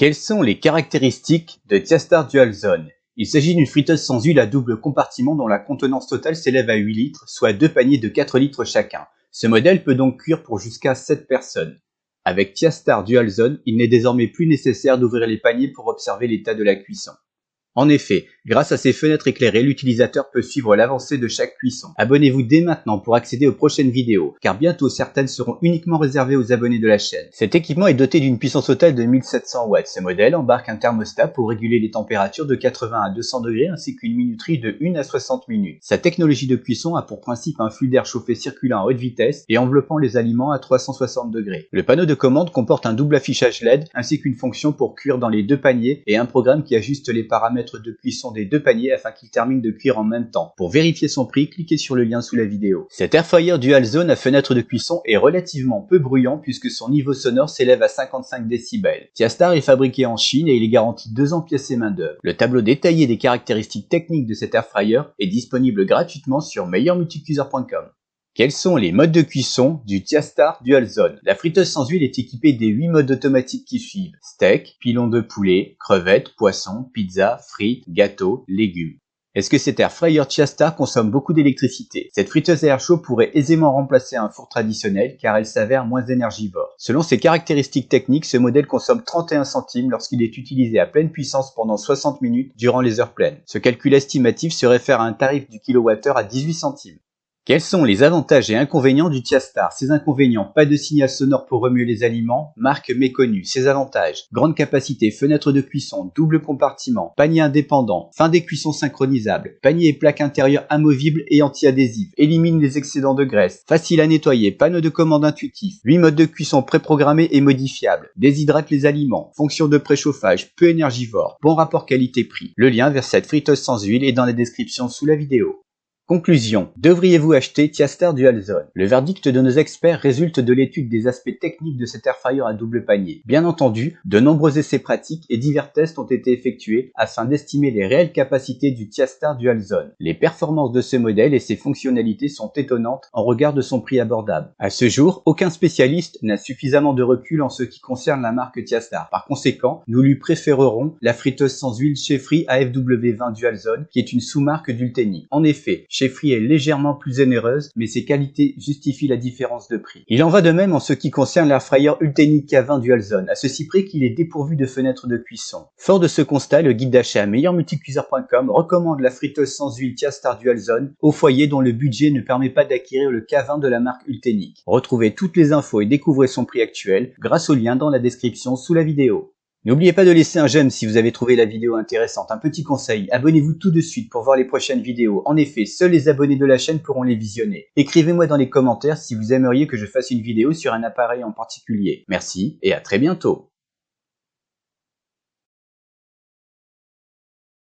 Quelles sont les caractéristiques de Tiastar Dual Zone? Il s'agit d'une friteuse sans huile à double compartiment dont la contenance totale s'élève à 8 litres, soit 2 paniers de 4 litres chacun. Ce modèle peut donc cuire pour jusqu'à 7 personnes. Avec Tiastar Dual Zone, il n'est désormais plus nécessaire d'ouvrir les paniers pour observer l'état de la cuisson. En effet, grâce à ces fenêtres éclairées, l'utilisateur peut suivre l'avancée de chaque cuisson. Abonnez-vous dès maintenant pour accéder aux prochaines vidéos, car bientôt certaines seront uniquement réservées aux abonnés de la chaîne. Cet équipement est doté d'une puissance totale de 1700 watts. Ce modèle embarque un thermostat pour réguler les températures de 80 à 200 degrés ainsi qu'une minuterie de 1 à 60 minutes. Sa technologie de cuisson a pour principe un flux d'air chauffé circulant à haute vitesse et enveloppant les aliments à 360 degrés. Le panneau de commande comporte un double affichage LED ainsi qu'une fonction pour cuire dans les deux paniers et un programme qui ajuste les paramètres de cuisson des deux paniers afin qu'ils terminent de cuire en même temps. Pour vérifier son prix, cliquez sur le lien sous la vidéo. Cet airfryer Dual Zone à fenêtre de cuisson est relativement peu bruyant puisque son niveau sonore s'élève à 55 décibels. Tiastar est fabriqué en Chine et il est garanti 2 ans pièces et main d'œuvre. Le tableau détaillé des caractéristiques techniques de cet airfryer est disponible gratuitement sur meilleurmulticuiseur.com. Quels sont les modes de cuisson du Tiastar Dual Zone? La friteuse sans huile est équipée des 8 modes automatiques qui suivent: steak, pilon de poulet, crevettes, poisson, pizza, frites, gâteaux, légumes. Est-ce que cet airfryer Tiastar consomme beaucoup d'électricité? Cette friteuse à air chaud pourrait aisément remplacer un four traditionnel car elle s'avère moins énergivore. Selon ses caractéristiques techniques, ce modèle consomme 31 centimes lorsqu'il est utilisé à pleine puissance pendant 60 minutes durant les heures pleines. Ce calcul estimatif se réfère à un tarif du kilowattheure à 18 centimes. Quels sont les avantages et inconvénients du Tiastar? Ses inconvénients: pas de signal sonore pour remuer les aliments, marque méconnue. Ses avantages: grande capacité, fenêtre de cuisson, double compartiment, panier indépendant, fin des cuissons synchronisables, panier et plaque intérieure amovibles et anti-adhésives, élimine les excédents de graisse, facile à nettoyer, panneau de commande intuitif, 8 modes de cuisson préprogrammés et modifiables, déshydrate les aliments, fonction de préchauffage, peu énergivore, bon rapport qualité-prix. Le lien vers cette friteuse sans huile est dans la description sous la vidéo. Conclusion. Devriez-vous acheter Tiastar Dual Zone? Le verdict de nos experts résulte de l'étude des aspects techniques de cet airfryer à double panier. Bien entendu, de nombreux essais pratiques et divers tests ont été effectués afin d'estimer les réelles capacités du Tiastar Dual Zone. Les performances de ce modèle et ses fonctionnalités sont étonnantes en regard de son prix abordable. À ce jour, aucun spécialiste n'a suffisamment de recul en ce qui concerne la marque Tiastar. Par conséquent, nous lui préférerons la friteuse sans huile Chefri AFW20 Dual Zone qui est une sous-marque d'Ulteni. En effet, Chefri est légèrement plus généreuse, mais ses qualités justifient la différence de prix. Il en va de même en ce qui concerne l'airfryer Ulteni K20 Dual Zone, à ceci près qu'il est dépourvu de fenêtre de cuisson. Fort de ce constat, le guide d'achat meilleurmulticuiseur.com recommande la friteuse sans huile Tiastar Dual Zone au foyer dont le budget ne permet pas d'acquérir le K20 de la marque Ulteni. Retrouvez toutes les infos et découvrez son prix actuel grâce au lien dans la description sous la vidéo. N'oubliez pas de laisser un j'aime si vous avez trouvé la vidéo intéressante. Un petit conseil, abonnez-vous tout de suite pour voir les prochaines vidéos. En effet, seuls les abonnés de la chaîne pourront les visionner. Écrivez-moi dans les commentaires si vous aimeriez que je fasse une vidéo sur un appareil en particulier. Merci et à très bientôt.